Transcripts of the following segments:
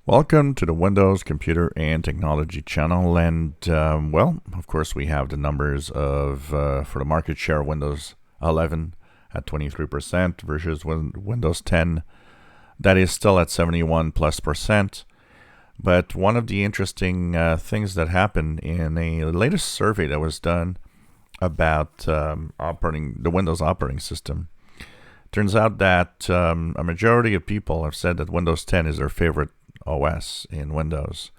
Welcome to the Windows Computer and Technology channel, and well, of course, we have the numbers of for the market share of Windows 11 at 23% versus Windows 10 that is still at 71+%. But one of the interesting things that happened in a latest survey that was done about the Windows operating system, turns out that a majority of people have said that Windows 10 is their favorite OS in Windows.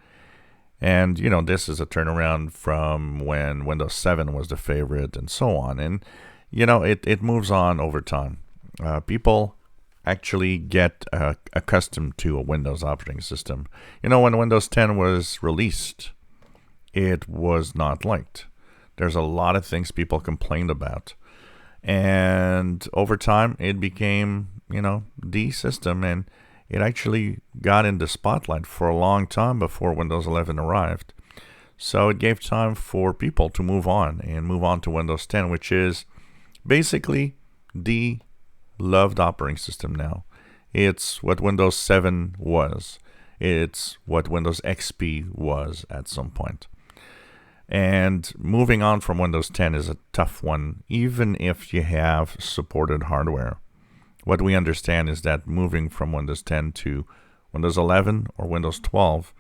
And, this is a turnaround from when Windows 7 was the favorite and so on. And, it moves on over time. People actually get accustomed to a Windows operating system. When Windows 10 was released, it was not liked. There's a lot of things people complained about. And over time, it became, the system, and it actually got in the spotlight for a long time before Windows 11 arrived. So it gave time for people to move on to Windows 10, which is basically the loved operating system now. It's what Windows 7 was. It's what Windows XP was at some point. And moving on from Windows 10 is a tough one, even if you have supported hardware. What we understand is that moving from Windows 10 to Windows 11 or Windows 12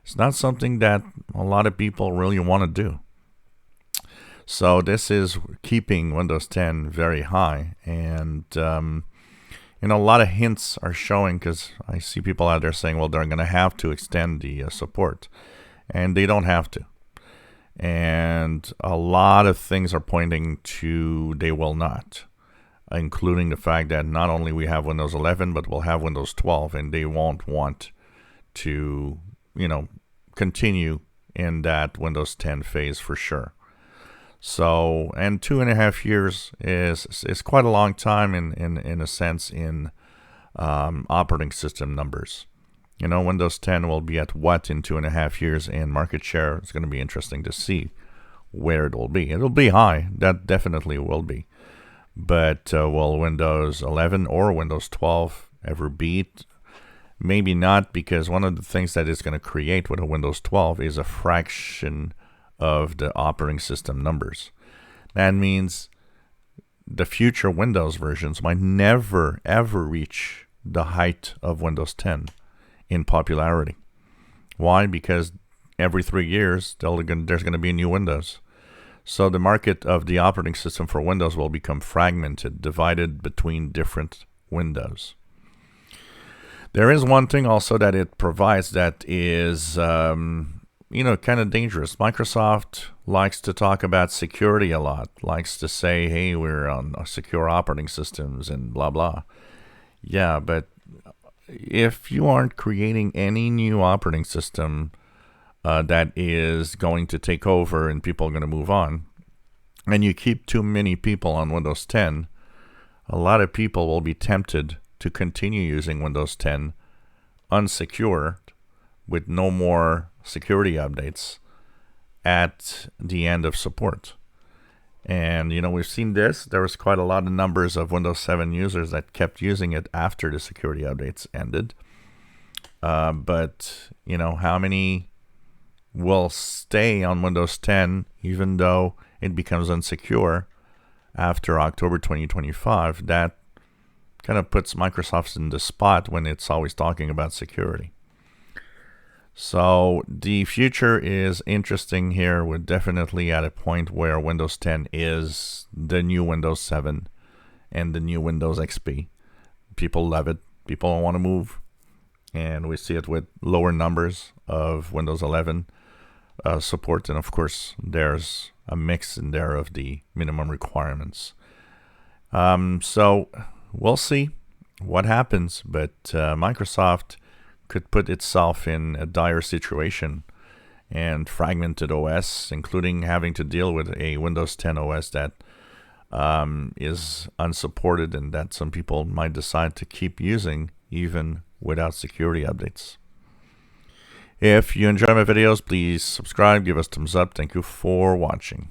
is not something that a lot of people really want to do. So this is keeping Windows 10 very high. And, a lot of hints are showing, because I see people out there saying, well, they're going to have to extend the support. And they don't have to. And a lot of things are pointing to they will not, including the fact that not only we have Windows 11, but we'll have Windows 12, and they won't want to, continue in that Windows 10 phase for sure. So, and 2.5 years is quite a long time in a sense in operating system numbers. Windows 10 will be at what in 2.5 years in market share? It's going to be interesting to see where it will be. It'll be high. That definitely will be. But will Windows 11 or Windows 12 ever beat? Maybe not, because one of the things that it's going to create with a Windows 12 is a fraction of the operating system numbers. That means the future Windows versions might never, ever reach the height of Windows 10 in popularity. Why? Because every 3 years, there's going to be a new Windows. So the market of the operating system for Windows will become fragmented, divided between different Windows. There is one thing also that it provides that is, kind of dangerous. Microsoft likes to talk about security a lot, likes to say, hey, we're on secure operating systems and blah, blah. Yeah, but if you aren't creating any new operating system that is going to take over and people are going to move on, and you keep too many people on Windows 10, a lot of people will be tempted to continue using Windows 10 unsecured with no more security updates at the end of support. And, we've seen this. There was quite a lot of numbers of Windows 7 users that kept using it after the security updates ended. But, how many will stay on Windows 10 even though it becomes unsecure after October 2025? That kind of puts Microsoft in the spot when it's always talking about security. So the future is interesting here. We're definitely at a point where Windows 10 is the new Windows 7 and the new Windows XP. People love it. People don't want to move. And we see it with lower numbers of Windows 11 support. And of course, there's a mix in there of the minimum requirements. So we'll see what happens. But Microsoft could put itself in a dire situation and fragmented OS, including having to deal with a Windows 10 OS that is unsupported and that some people might decide to keep using even without security updates. If you enjoy my videos, please subscribe, give us a thumbs up. Thank you for watching.